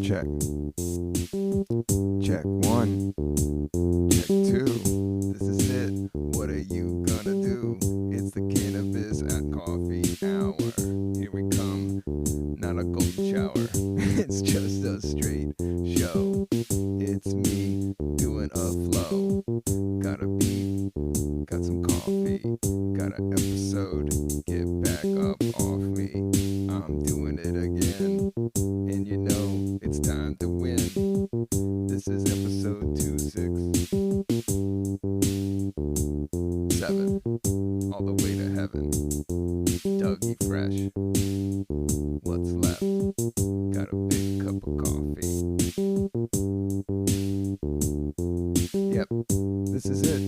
Check. Check one. Check two. This is it. What are you gonna do? It's the cannabis at coffee hour. Here we come. Not a golden shower. It's just a straight show. It's me doing a flow. Got a beat. Got some coffee. Got an episode. Get back up off me. I'm doing it again. And you know it's time to win. This is episode 267. All the way to heaven. Dougie Fresh. What's left? Got a big cup of coffee. Yep, this is it.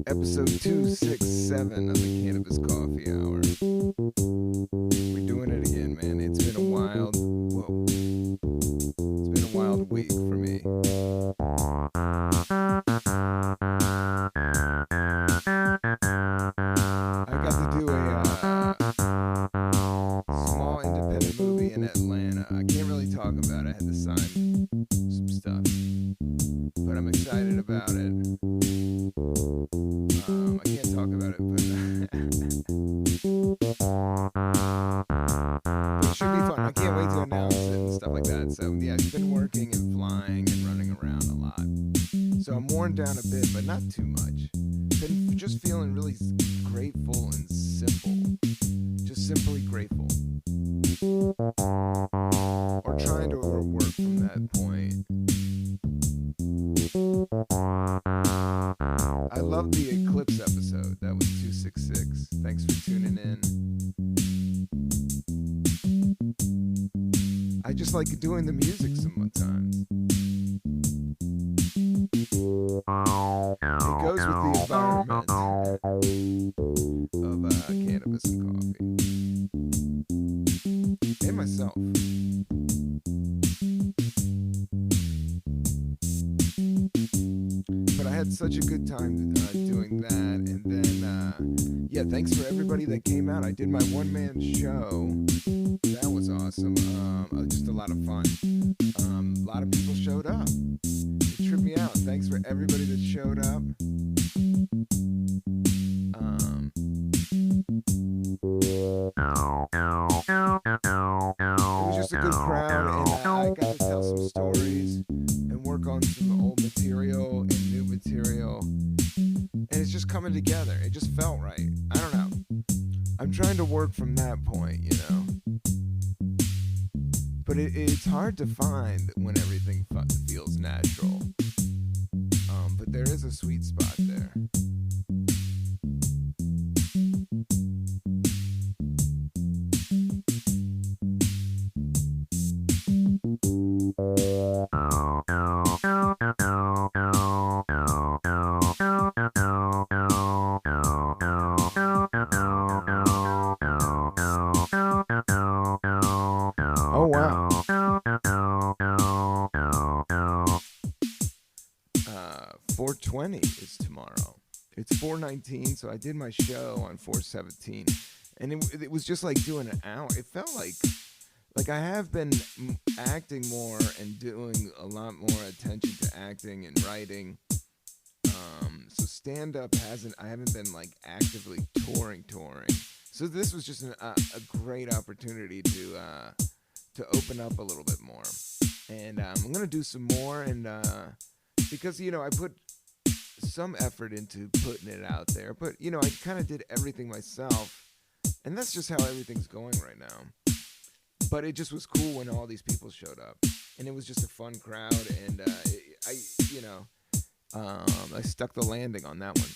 Episode 267 of the Cannabis Coffee Hour. We're doing it again, man. It's been a wild, it's been a wild week for me. I got to do a small independent movie in Atlanta. I can't really talk about it. I had to sign some stuff, but I'm excited about it. I can't talk about it, but it should be fun. I can't wait to announce it and stuff like that. So yeah, I've been working and flying and running around a lot. So I'm worn down a bit, but not too much. Been just feeling really grateful and simple. Just simply grateful. Or trying to work from that point. I love the Eclipse episode. That was 266. Thanks for tuning in. I just like doing the music sometimes. It goes with the environment of cannabis and coffee. And myself. But I had such a good time doing that. And then, yeah, thanks for everybody that came out. I did my one-man show. That was awesome. Just a lot of fun. A lot of people showed up. It tripped me out. Thanks for everybody that showed up. It was just a good crowd, and I got to tell some stories and work on some old material and new material, and it's just coming together. It just felt right. I don't know. I'm trying to work from that point, you know. But it's hard to find when everything feels natural. But there is a sweet spot there. Oh, wow. 420 is tomorrow. It's 419, so I did my show on 417. And it was just like doing an hour. It felt like I have been acting more and doing a lot more attention to acting and writing. So stand-up I haven't been like actively touring. So this was just a great opportunity to open up a little bit more. And I'm going to do some more, and because, you know, I put some effort into putting it out there, but, you know, I kind of did everything myself, and that's just how everything's going right now. But it just was cool when all these people showed up, and it was just a fun crowd, and I stuck the landing on that one.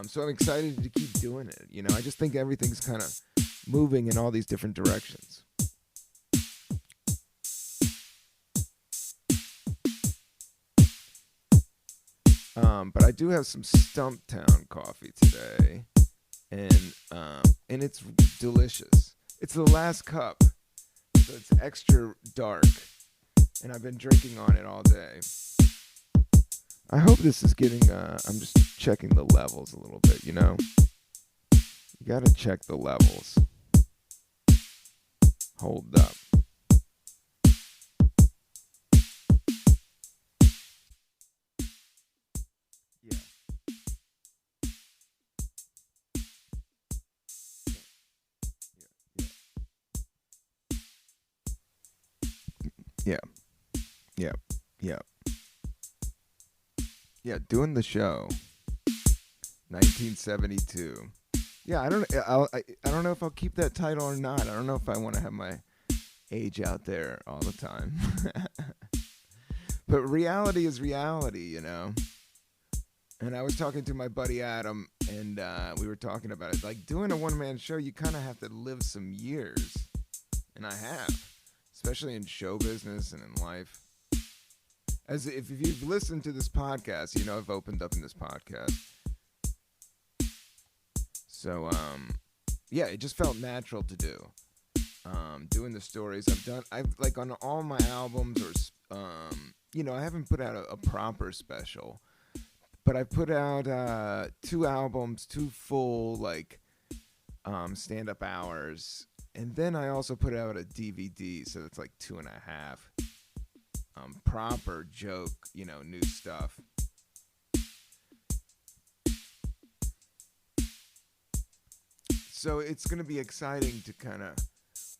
So I'm excited to keep doing it. You know, I just think everything's kind of moving in all these different directions. But I do have some Stumptown coffee today, and it's delicious. It's the last cup, so it's extra dark, and I've been drinking on it all day. I hope this is getting, I'm just checking the levels a little bit, you know? You gotta check the levels. Hold up. Yeah, yeah, yeah, yeah. Doing the show, 1972. Yeah, I don't know if I'll keep that title or not. I don't know if I want to have my age out there all the time. But reality is reality, you know. And I was talking to my buddy Adam, and we were talking about it. Like, doing a one-man show, you kind of have to live some years. And I have, especially in show business and in life. As if you've listened to this podcast, you know I've opened up in this podcast. So, yeah, it just felt natural to do. Doing the stories I've like on all my albums, or you know, I haven't put out a proper special, but I put out 2 albums, 2 full like stand-up hours, and then I also put out a DVD, so it's like 2.5 proper joke, you know, new stuff. So it's going to be exciting to kind of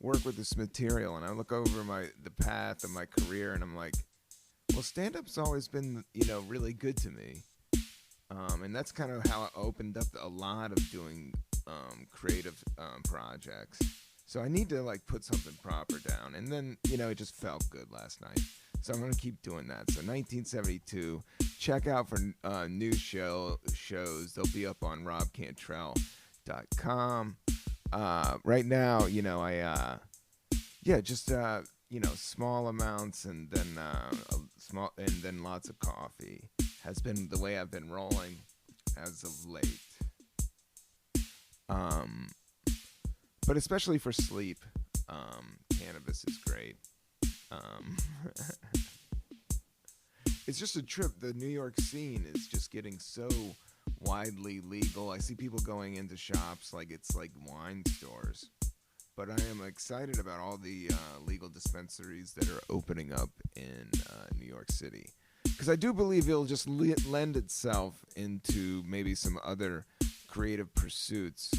work with this material, and I look over the path of my career, and I'm like, well, stand-up's always been, you know, really good to me, and that's kind of how I opened up a lot of doing creative projects. So I need to like put something proper down, and then, you know, it just felt good last night, so I'm gonna keep doing that. So 1972, check out for new shows. They'll be up on robcantrell.com. Right now, you know, just you know, small amounts, and then lots of coffee has been the way I've been rolling as of late. But especially for sleep, cannabis is great. It's just a trip. The New York scene is just getting so widely legal. I see people going into shops like it's like wine stores. But I am excited about all the legal dispensaries that are opening up in New York City. Because I do believe it'll just lend itself into maybe some other creative pursuits.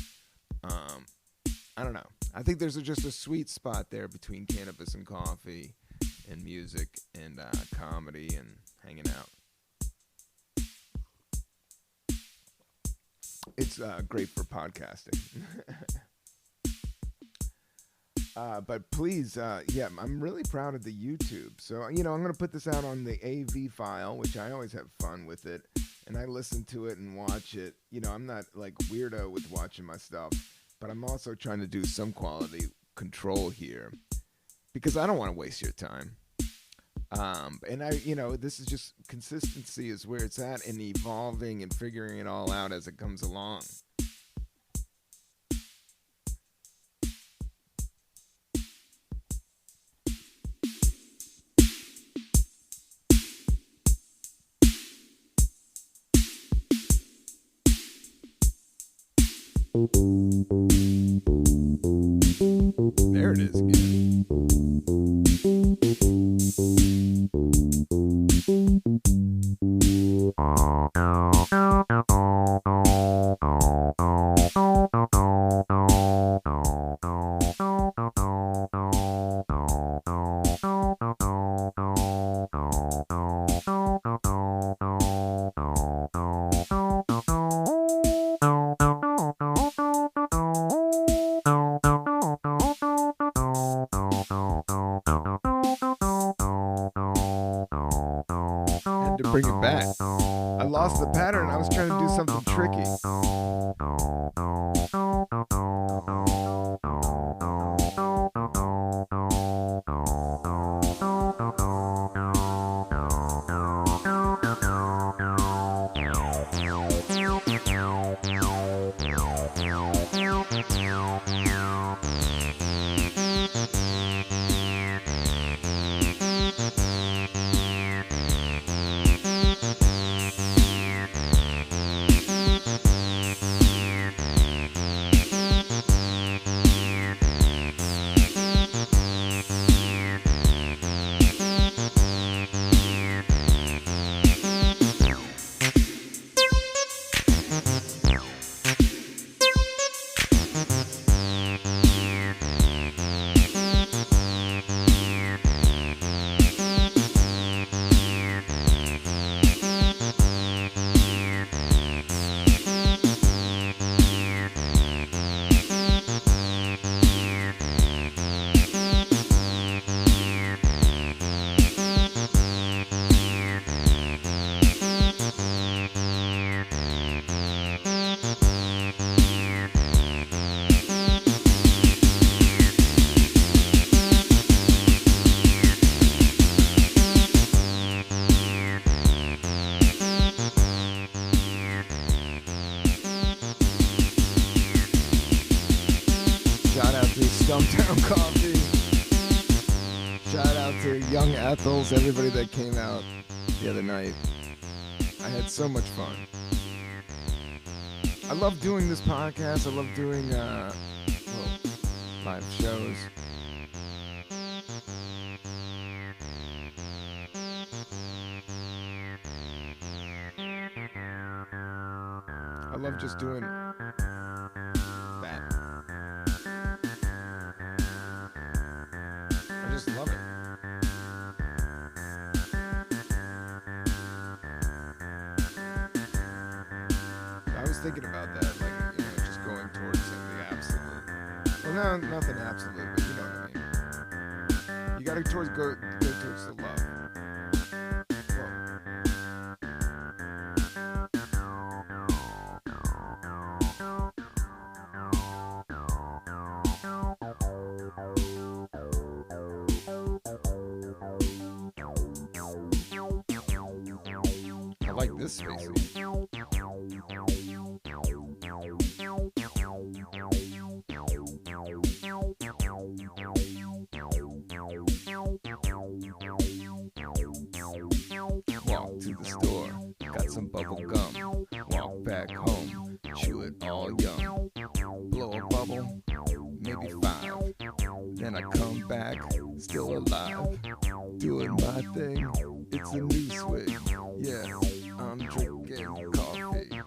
I don't know. I think there's just a sweet spot there between cannabis and coffee and music and comedy and hanging out. It's great for podcasting. But please, I'm really proud of the YouTube. So, you know, I'm going to put this out on the AV file, which I always have fun with it. And I listen to it and watch it. You know, I'm not like weirdo with watching my stuff, but I'm also trying to do some quality control here because I don't want to waste your time. And you know, this is just consistency is where it's at, and evolving and figuring it all out as it comes along. There it is again. Bring it back. I lost the pattern. I was trying to do something tricky. coffee. Shout out to Young Ethels, everybody that came out the other night. I had so much fun. I love doing this podcast. I love doing live shows. I love just doing that. I just love it. I was thinking about that, like, just going towards the absolute. Well, no, nothing absolute, but you know what I mean. You gotta go towards the love. I like this spacing. Walk to the store, got some bubble gum. Walk back home, chew it all yum. Blow a bubble, maybe 5. Then I come back, still alive. Doing my thing, it's a new swig. Yeah, I'm drinking coffee.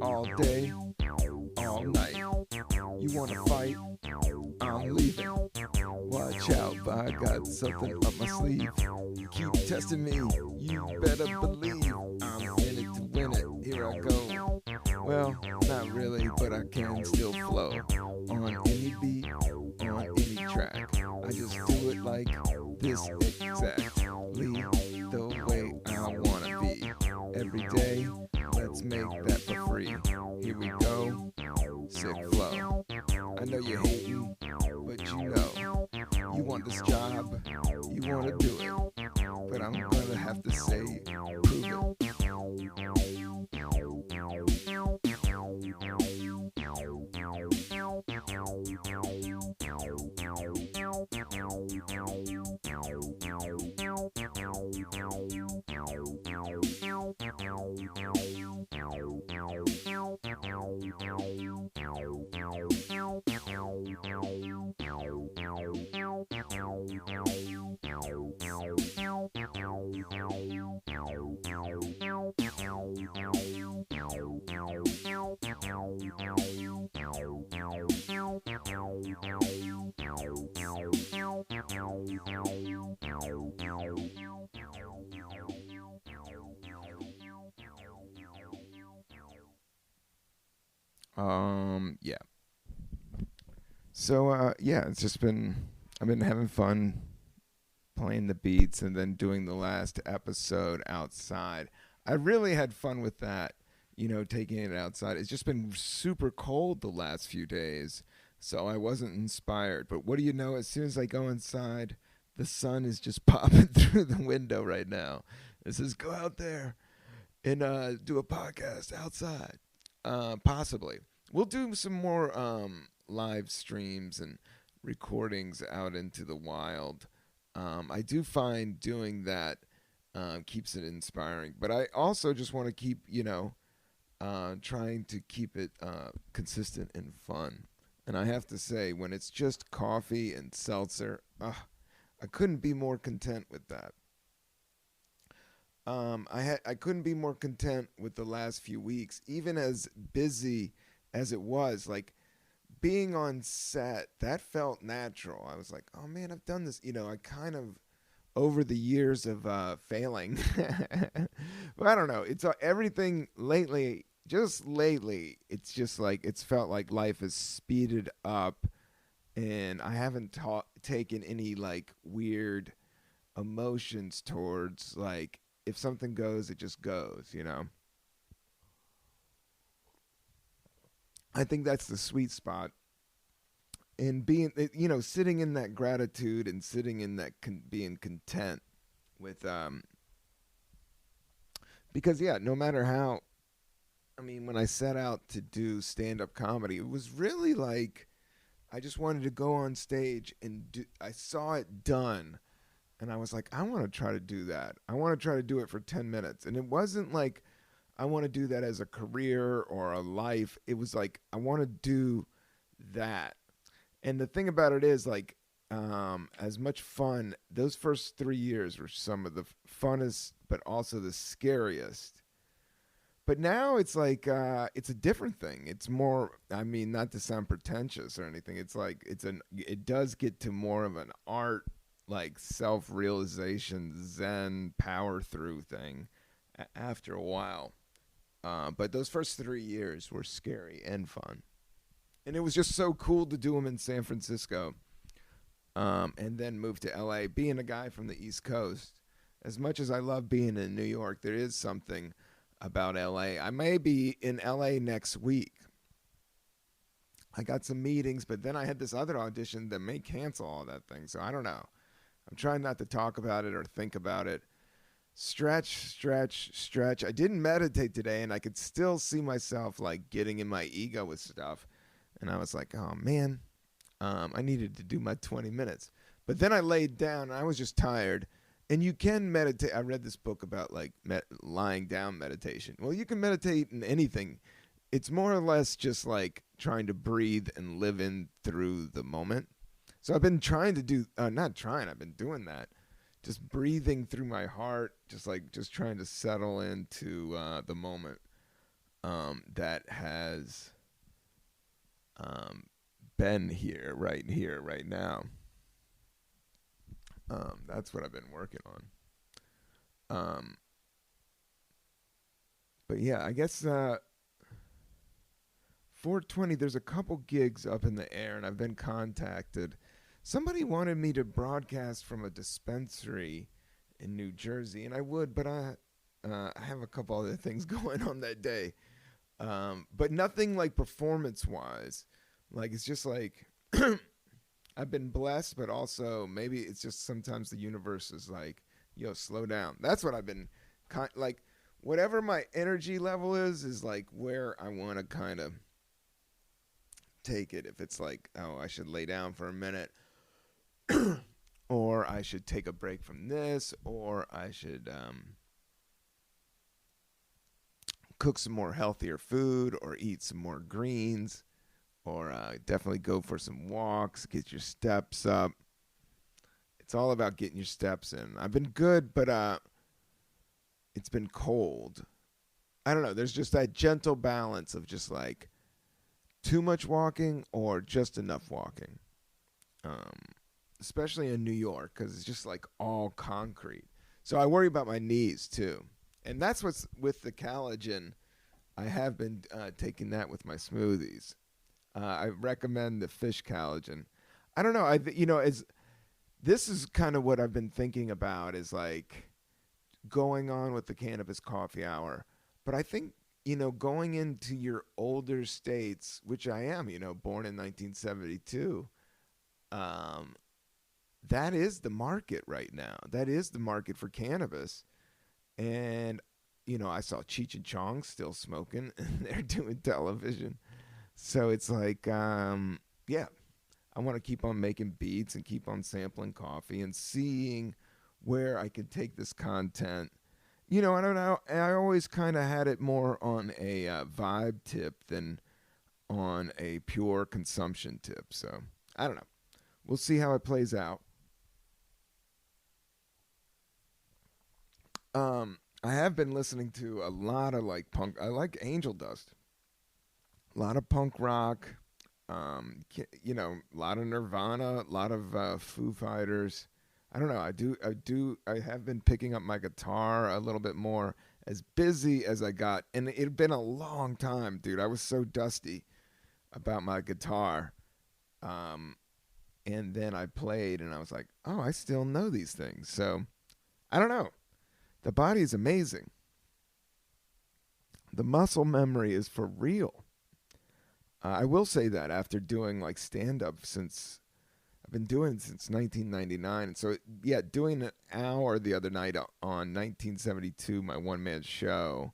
All day, all night. You wanna fight? I'm leaving. Watch out, but I got something up my sleeve. Keep testing me, you better believe. I'm in it to win it, here I go. Well, not really, but I can still flow. On any beat, on any track. I just do it like this exactly the way I wanna be. Every day, let's make that for free. Here we go, sick flow. I know you're hating, but you want this job, you wanna do it. But I'm gonna have to say, prove it. Yeah. So, it's just I've been having fun playing the beats and then doing the last episode outside. I really had fun with that, taking it outside. It's just been super cold the last few days, so I wasn't inspired. But what do you know? As soon as I go inside, the sun is just popping through the window right now. It says, go out there and do a podcast outside. Possibly. We'll do some more live streams and recordings out into the wild. I do find doing that keeps it inspiring. But I also just want to keep, trying to keep it consistent and fun. And I have to say, when it's just coffee and seltzer, I couldn't be more content with that. I couldn't be more content with the last few weeks, even as busy as it was. Like, being on set, that felt natural. I was like, oh man, I've done this. I kind of, over the years of failing, but I don't know. It's everything lately. Just lately, it's just like it's felt like life has speeded up, and I haven't taken any like weird emotions towards, like, if something goes, it just goes, I think that's the sweet spot. And being, sitting in that gratitude and sitting in that being content with, because, no matter how I mean, when I set out to do stand-up comedy, it was really like I just wanted to go on stage and I saw it done, and I was like, I want to try to do that. I want to try to do it for 10 minutes. And it wasn't like I want to do that as a career or a life. It was like I want to do that. And the thing about it is, like, as much fun, those first 3 years were some of the funnest, but also the scariest. But now it's like it's a different thing. It's more. I mean, not to sound pretentious or anything. It's like It does get to more of an art, like self-realization, Zen power through thing. After a while, but those first 3 years were scary and fun, and it was just so cool to do them in San Francisco, and then move to L.A. Being a guy from the East Coast, as much as I love being in New York, there is something about LA. I may be in LA next week. I got some meetings, but then I had this other audition that may cancel all that thing. So I don't know. I'm trying not to talk about it or think about it. Stretch, stretch, stretch. I didn't meditate today, and I could still see myself like getting in my ego with stuff. And I was like, oh man, I needed to do my 20 minutes. But then I laid down, and I was just tired. And you can meditate. I read this book about like lying down meditation. Well, you can meditate in anything. It's more or less just like trying to breathe and live in through the moment. So I've been trying to do, not trying, I've been doing that. Just breathing through my heart, just trying to settle into the moment that has been here, right now. That's what I've been working on. But yeah, I guess 420, there's a couple gigs up in the air, and I've been contacted. Somebody wanted me to broadcast from a dispensary in New Jersey, and I would, but I have a couple other things going on that day. But nothing like performance-wise. Like, it's just like... I've been blessed, but also maybe it's just sometimes the universe is like, yo, slow down. That's what I've been like, whatever my energy level is like where I want to kind of take it. If it's like, oh, I should lay down for a minute, or I should take a break from this, or I should cook some more healthier food or eat some more greens. Or definitely go for some walks, get your steps up. It's all about getting your steps in. I've been good, but it's been cold. I don't know. There's just that gentle balance of just like too much walking or just enough walking. Especially in New York, because it's just like all concrete. So I worry about my knees too. And that's what's with the collagen. I have been taking that with my smoothies. I recommend the fish collagen. I don't know. This is kind of what I've been thinking about is like going on with the cannabis coffee hour. But I think, going into your older states, which I am, born in 1972, that is the market right now. That is the market for cannabis. And, I saw Cheech and Chong still smoking, and they're doing television. So it's like, yeah, I want to keep on making beats and keep on sampling coffee and seeing where I can take this content. I don't know. I always kind of had it more on a vibe tip than on a pure consumption tip. So I don't know. We'll see how it plays out. I have been listening to a lot of like punk. I like Angel Dust. A lot of punk rock, a lot of Nirvana, a lot of Foo Fighters. I don't know. I have been picking up my guitar a little bit more, as busy as I got. And it had been a long time, dude. I was so dusty about my guitar. And then I played, and I was like, oh, I still know these things. So, I don't know. The body is amazing. The muscle memory is for real. I will say that after doing like stand-up I've been doing it since 1999. And so, yeah, doing an hour the other night on 1972, my one-man show,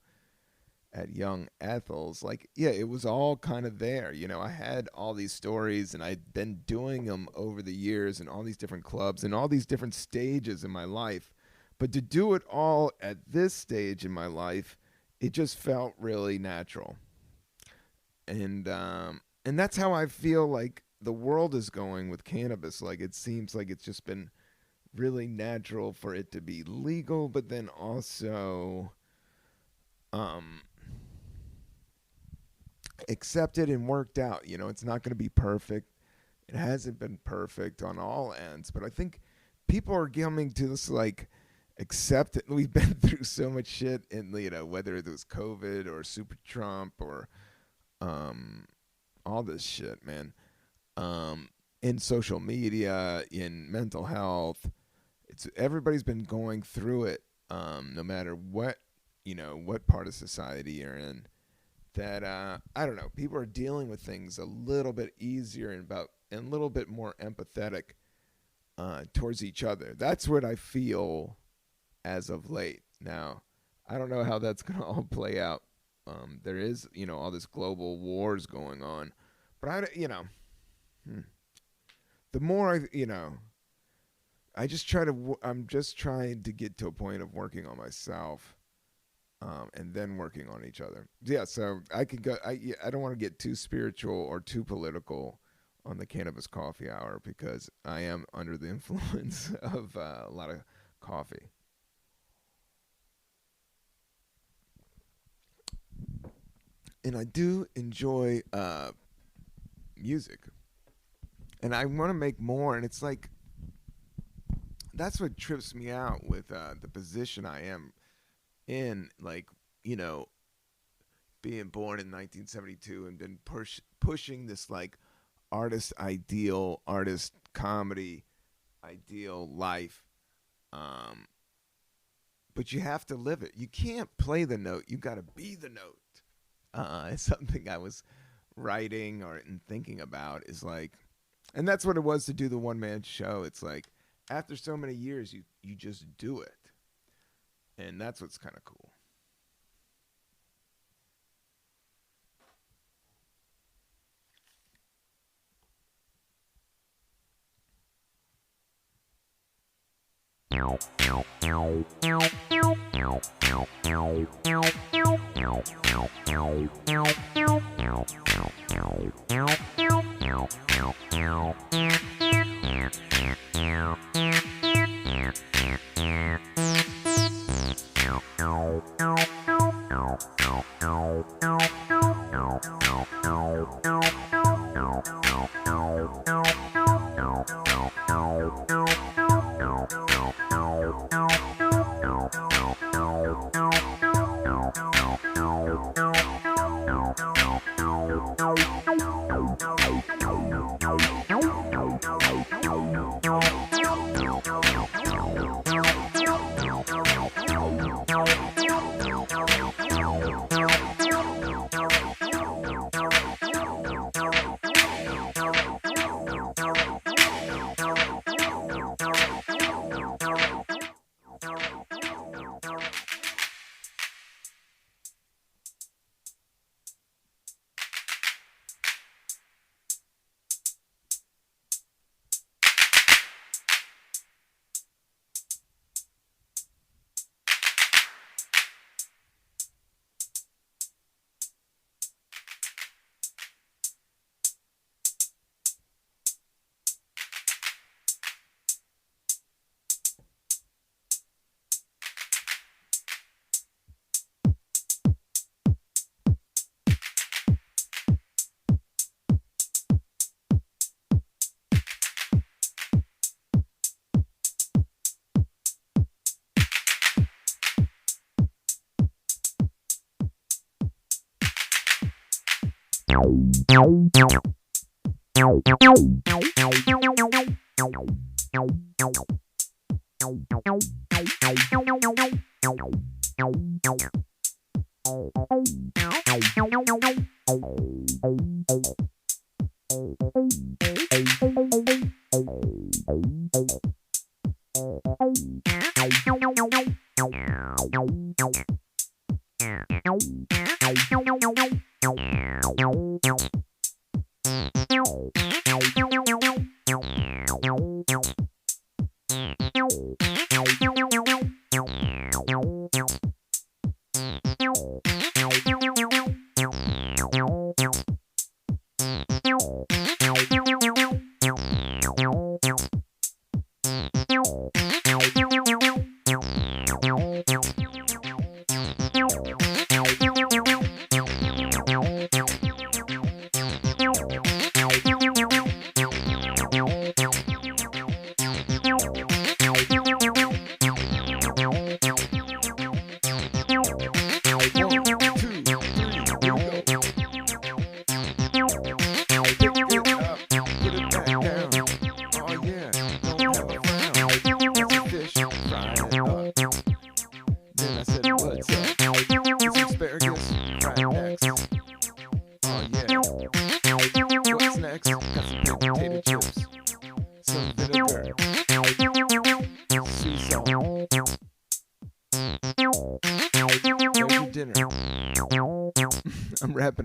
at young Ethel's, like, yeah, it was all kind of there. I had all these stories and I'd been doing them over the years in all these different clubs and all these different stages in my life. But to do it all at this stage in my life, it just felt really natural. And that's how I feel like the world is going with cannabis. Like, it seems like it's just been really natural for it to be legal, but then also um accepted and worked out. It's not going to be perfect. It hasn't been perfect on all ends, but I think people are coming to this, like, accept it. We've been through so much shit, and whether it was COVID or Super Trump or um all this shit, man. In social media, in mental health, it's everybody's been going through it. No matter what part of society you're in, that I don't know, people are dealing with things a little bit easier and a little bit more empathetic towards each other. That's what I feel as of late. Now, I don't know how that's gonna all play out. There is, all this global wars going on, but the more I just I'm just trying to get to a point of working on myself, and then working on each other. Yeah, so I could go. I don't want to get too spiritual or too political on the Cannabis Coffee Hour, because I am under the influence of a lot of coffee. And I do enjoy music, and I want to make more. And it's like, that's what trips me out with the position I am in. Like, being born in 1972 and then pushing this, like, artist comedy ideal life. But you have to live it. You can't play the note. You got to be the note. It's something I was writing or and thinking about, is like, and that's what it was to do the one man show. It's like, after so many years, you just do it, and that's what's kind of cool.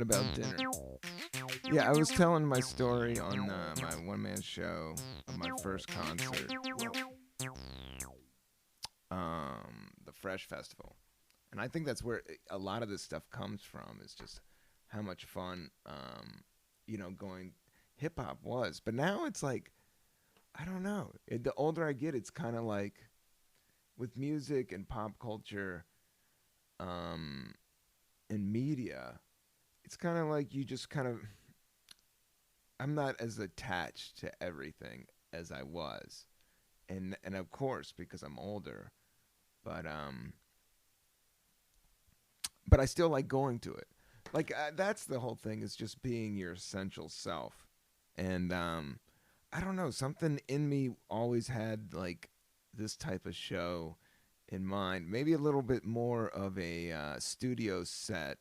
about dinner. Yeah, I was telling my story on my one-man show of my first concert, the Fresh Festival, and I think that's where a lot of this stuff comes from. Is just how much fun, going hip hop was. But now it's like, I don't know. The older I get, it's kind of like with music and pop culture, and media. It's kind of like you just kind of. I'm not as attached to everything as I was, and of course because I'm older, but I still like going to it. Like that's the whole thing, is just being your essential self, and I don't know, something in me always had like this type of show in mind, maybe a little bit more of a studio set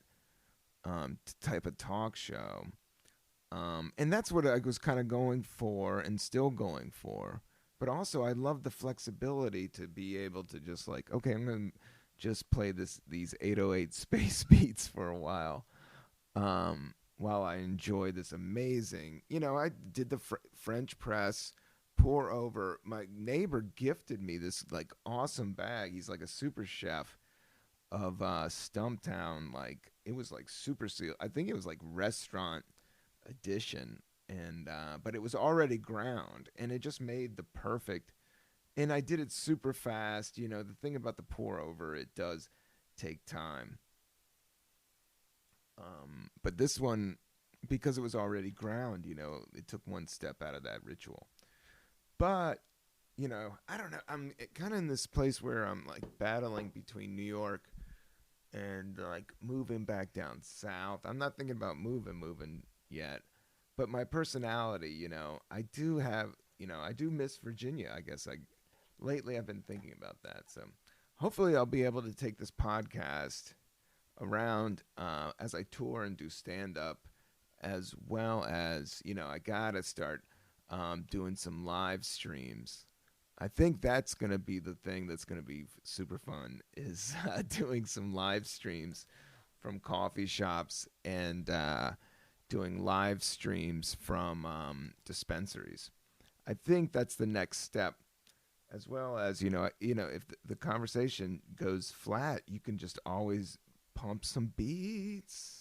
type of talk show. And that's what I was kind of going for and still going for. But also, I love the flexibility to be able to just like, okay, I'm going to just play these 808 space beats for a while I enjoy this amazing, I did the French press, pour over. My neighbor gifted me this like awesome bag. He's like a super chef of Stumptown. Like it was like super seal. I think it was like restaurant edition, and but it was already ground, and it just made the perfect. And I did it super fast. The thing about the pour over, it does take time. But this one, because it was already ground, it took one step out of that ritual. But I don't know. I'm kind of in this place where I'm like battling between New York and like moving back down south. I'm not thinking about moving yet, but my personality, I do have, I do miss Virginia. I guess lately I've been thinking about that. So hopefully I'll be able to take this podcast around as I tour and do stand up, as well as, I gotta start doing some live streams. I think that's going to be the thing that's going to be super fun, is doing some live streams from coffee shops and doing live streams from dispensaries. I think that's the next step, as well as, if the conversation goes flat, you can just always pump some beats.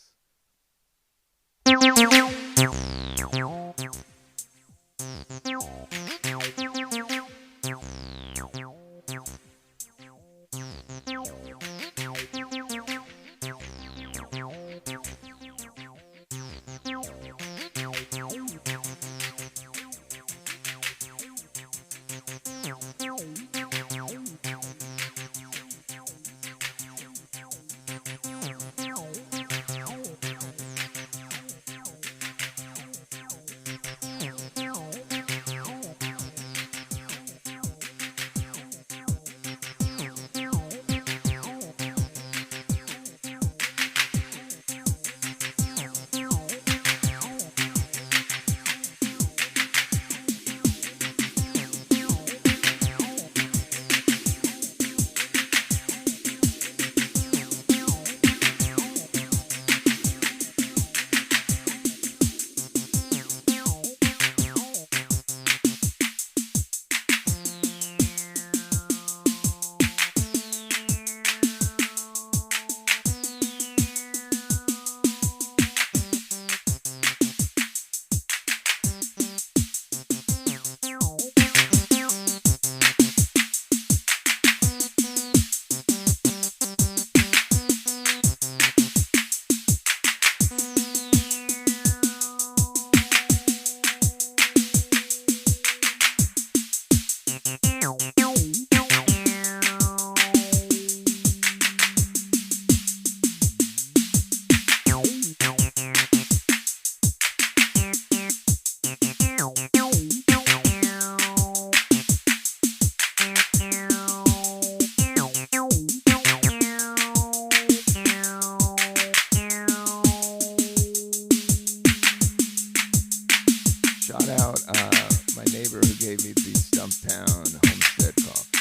Shout out my neighbor who gave me the Stumptown Homestead coffee.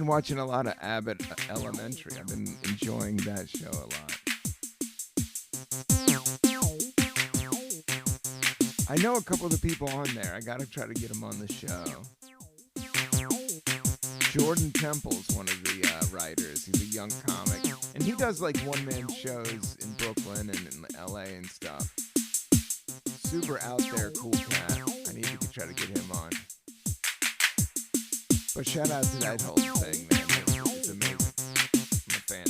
been watching a lot of Abbott Elementary. I've been enjoying that show a lot. I know a couple of the people on there. I gotta try to get them on the show. Jordan Temple's one of the writers. He's a young comic, and he does like one-man shows in Brooklyn and in LA and stuff. Super out there, cool cat. I need to try to get him on. But shout out to that whole thing, man. It's amazing. I'm a fan.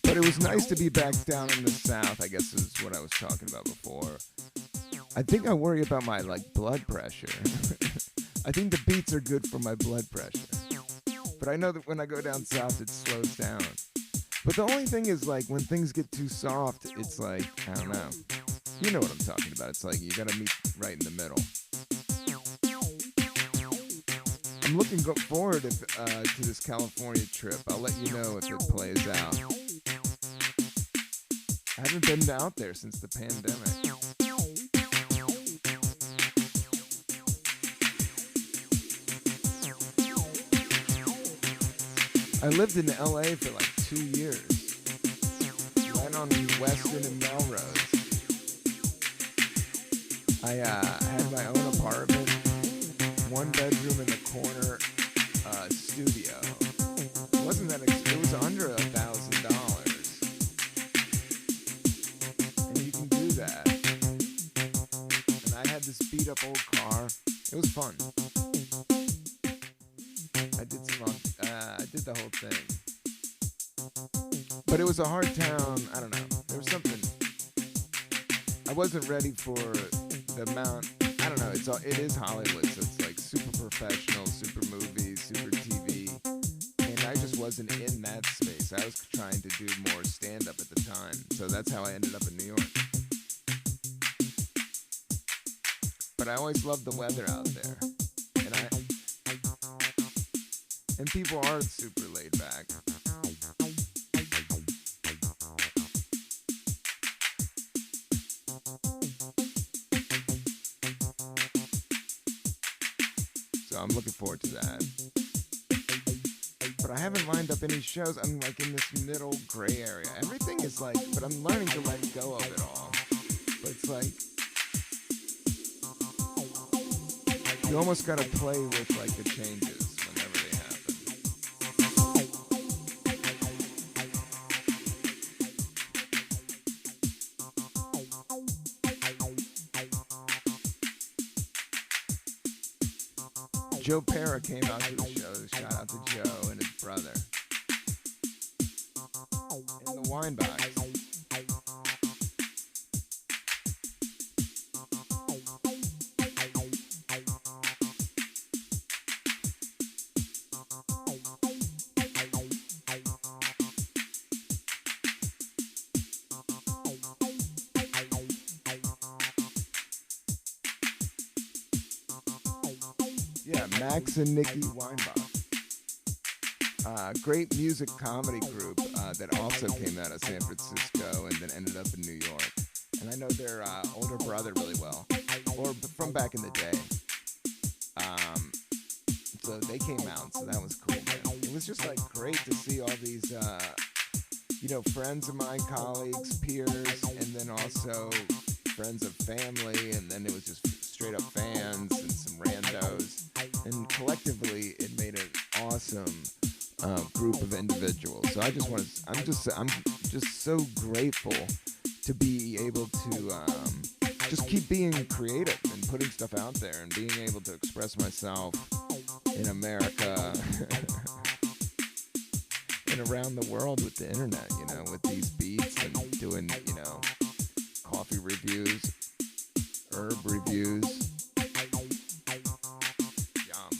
It was nice to be back down in the South, I guess is what I was talking about before. I think I worry about my blood pressure. I think the beats are good for my blood pressure. But I know that when I go down south, it slows down. But the only thing is when things get too soft, it's I don't know. You know what I'm talking about. It's you gotta meet right in the middle. I'm looking forward to this California trip. I'll let you know if it plays out. I haven't been out there since the pandemic. I lived in LA for 2 years. Right on Weston and Melrose. I had my own apartment, 1 bedroom in the corner, studio. It wasn't that expensive. It was under $1,000. That. And I had this beat up old car. It was fun. I did the whole thing. But it was a hard town. I don't know. There was something. I wasn't ready for the amount. I don't know. It is Hollywood, so it's super professional, super movies, super TV. And I just wasn't in that space. I was trying to do more stand up at the time. So that's how I ended up in New York. But I always loved the weather out there, and people are super laid back. So I'm looking forward to that. But I haven't lined up any shows. I'm in this middle gray area. Everything is but I'm learning to let go of it all. But it's you almost gotta play with the changes whenever they happen. Joe Pera came out to the show. Shout out to Joe and his brother. In the wine box. Yeah, Max and Nikki Weinbach. Great music comedy group that also came out of San Francisco and then ended up in New York. And I know their older brother really well, or from back in the day. So they came out, so that was cool, man. It was just great to see all these, friends of mine, colleagues, peers, and then also friends of family, and then it was just straight up fans and some randos. And collectively, it made an awesome group of individuals. So I'm just so grateful to be able to just keep being creative and putting stuff out there and being able to express myself in America and around the world with the internet, with these beats and doing, coffee reviews. herb reviews. Yum.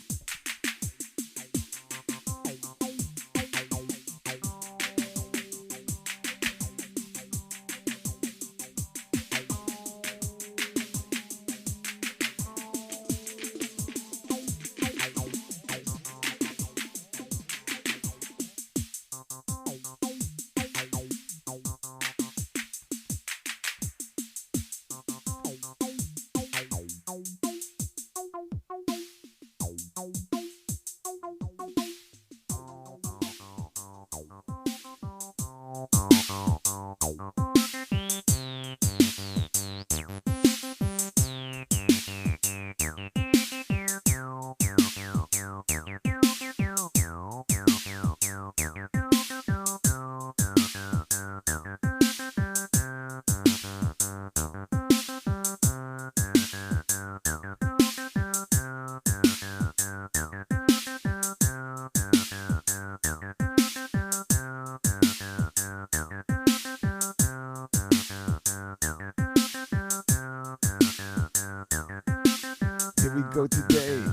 Here we go today,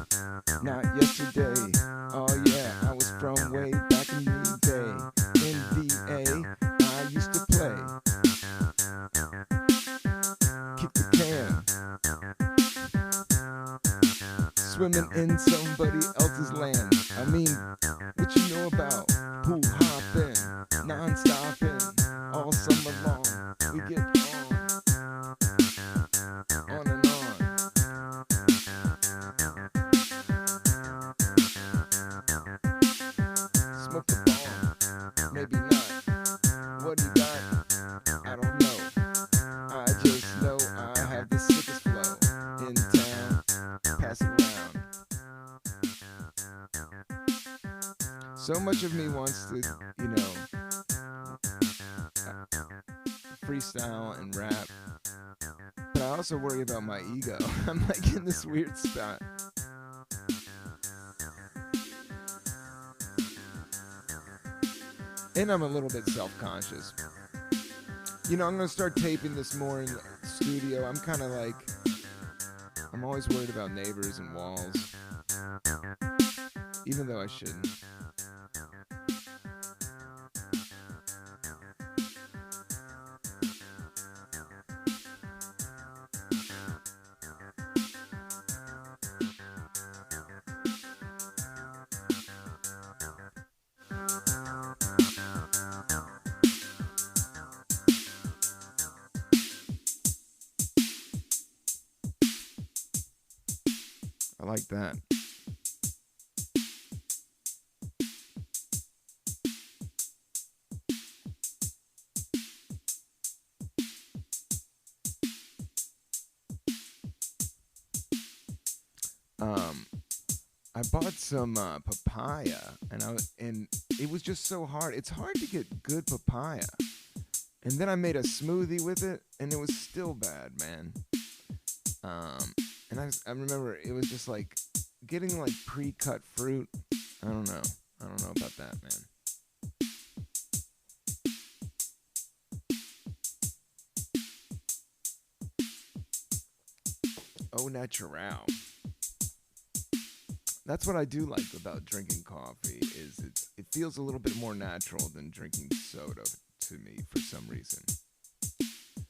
not yesterday. Oh yeah, I was from way back in the day. In VA, I used to play. Kick the can. Swimming in somebody else's land. I mean, what you know about pool hopping, non-stopping, all summer long. We get on and on. Smoke a bomb, maybe not. What do you got? I don't know. I just know I have the sickest flow in town. Pass it around. So much of me wants to, freestyle and rap, but I also worry about my ego. I'm like in this weird spot. And I'm a little bit self-conscious. I'm going to start taping this more in the studio. I'm kind of like, I'm always worried about neighbors and walls, even though I shouldn't. I like that. I bought some papaya, and it was just so hard. It's hard to get good papaya. And then I made a smoothie with it, and it was still bad, man. And I remember it was just like getting like pre-cut fruit. I don't know about that, man. Au natural. That's what I do like about drinking coffee is it feels a little bit more natural than drinking soda to me for some reason.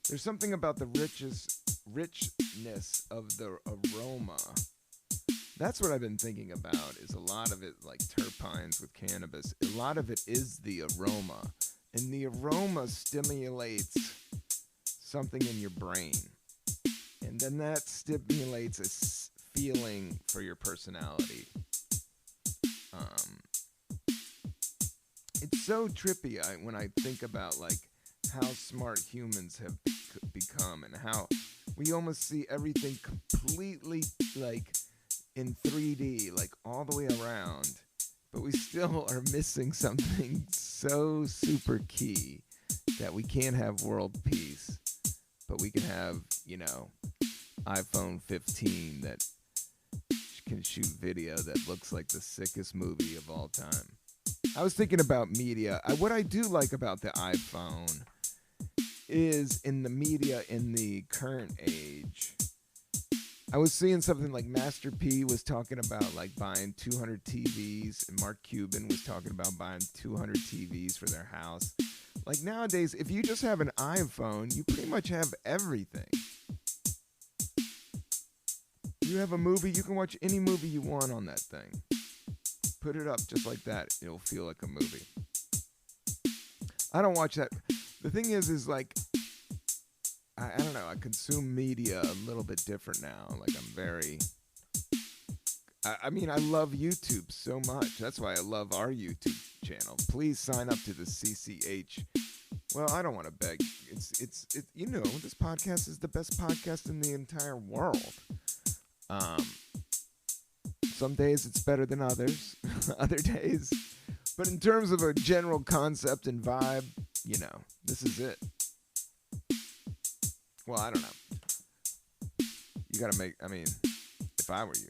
There's something about the richness of the aroma. That's what I've been thinking about, is a lot of it like terpenes with cannabis. A lot of it is the aroma. And the aroma stimulates something in your brain. And then that stimulates a feeling for your personality. It's so trippy when I think about like how smart humans have become and how we almost see everything completely like in 3D, like all the way around, but we still are missing something so super key that we can't have world peace, but we can have, iPhone 15 that can shoot video that looks like the sickest movie of all time. I was thinking about media. What I do like about the iPhone is in the media in the current age, I was seeing something like Master P was talking about like buying 200 TVs, and Mark Cuban was talking about buying 200 TVs for their house. Like nowadays, if you just have an iPhone, you pretty much have everything. You have a movie, you can watch any movie you want on that thing. Put it up just like that, it'll feel like a movie. I don't watch that. The thing is like, I don't know, I consume media a little bit different now. Like I'm very, I mean, I love YouTube so much. That's why I love our YouTube channel. Please sign up to the CCH. Well, I don't want to beg. It's you know, this podcast is the best podcast in the entire world. Some days it's better than others. Other days. But in terms of a general concept and vibe, you know, this is it. Well, I don't know. You gotta make, I mean, if I were you.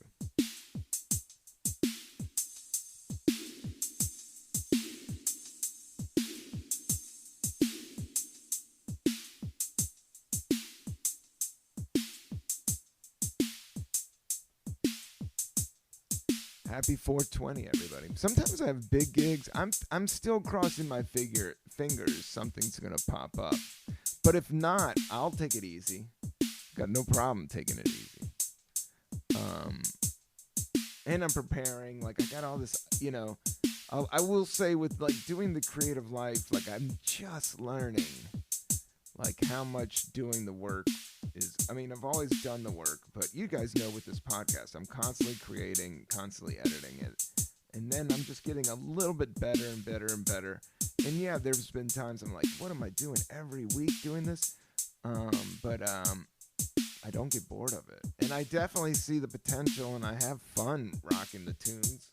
Happy 420, everybody. Sometimes I have big gigs. I'm still crossing my fingers. Something's gonna pop up. But if not, I'll take it easy. Got no problem taking it easy. And I'm preparing. Like I got all this, you know. I will say with like doing the creative life, like I'm just learning, like how much doing the work is. I mean, I've always done the work, but you guys know with this podcast, I'm constantly creating, constantly editing it. And then I'm just getting a little bit better and better and better. And yeah, there's been times I'm like, what am I doing every week doing this? But I don't get bored of it. And I definitely see the potential, and I have fun rocking the tunes.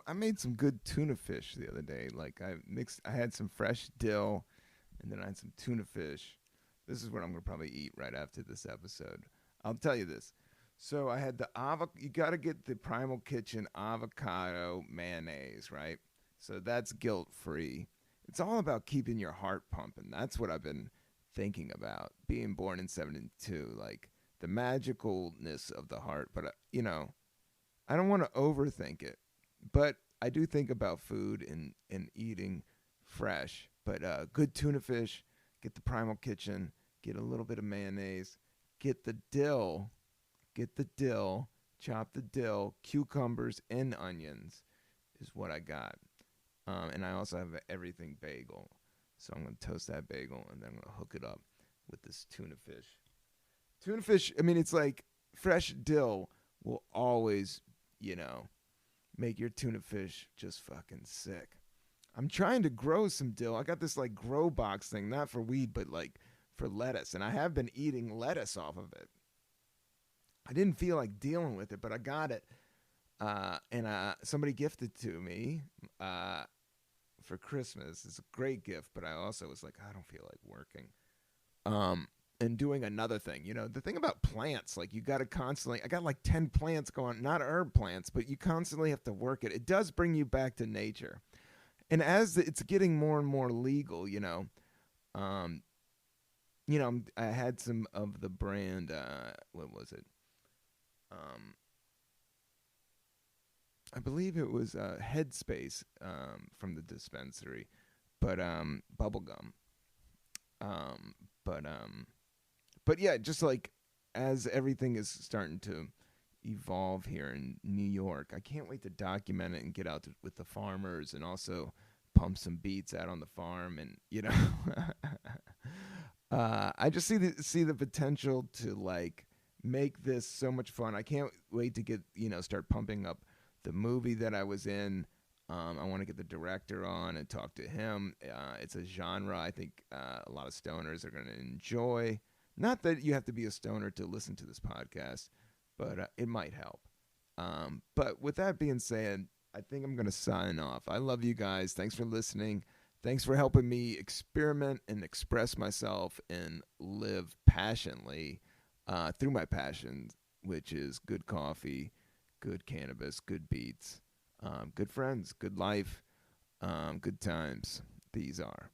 I made some good tuna fish the other day. Like I had some fresh dill, and then I had some tuna fish. This is what I'm gonna probably eat right after this episode. I'll tell you this. So I had the you gotta get the Primal Kitchen avocado mayonnaise, right? So that's guilt free. It's all about keeping your heart pumping. That's what I've been thinking about being born in 72, like the magicalness of the heart. But, I don't want to overthink it. But I do think about food and eating fresh. But good tuna fish, get the Primal Kitchen, get a little bit of mayonnaise, get the dill, chop the dill, cucumbers, and onions is what I got. And I also have an everything bagel. So I'm going to toast that bagel and then I'm going to hook it up with this tuna fish. Tuna fish, I mean, it's like fresh dill will always, make your tuna fish just fucking sick. I'm trying to grow some dill. I got this like grow box thing, not for weed, but like for lettuce. And I have been eating lettuce off of it. I didn't feel like dealing with it, but I got it. And somebody gifted to me for Christmas. It's a great gift, but I also was like, I don't feel like working. And doing another thing. The thing about plants, like you got to constantly, I got like 10 plants going, not herb plants, but you constantly have to work it. It does bring you back to nature. And as it's getting more and more legal, I had some of the brand, what was it? I believe it was Headspace from the dispensary, but bubblegum. But yeah, just like as everything is starting to evolve here in New York, I can't wait to document it and get out with the farmers and also pump some beets out on the farm. And I just see the potential to like make this so much fun. I can't wait to get start pumping up the movie that I was in. I want to get the director on and talk to him. It's a genre I think a lot of stoners are going to enjoy. Not that you have to be a stoner to listen to this podcast, but it might help. But with that being said, I think I'm going to sign off. I love you guys. Thanks for listening. Thanks for helping me experiment and express myself and live passionately through my passions, which is good coffee, good cannabis, good beats, good friends, good life, good times. These are.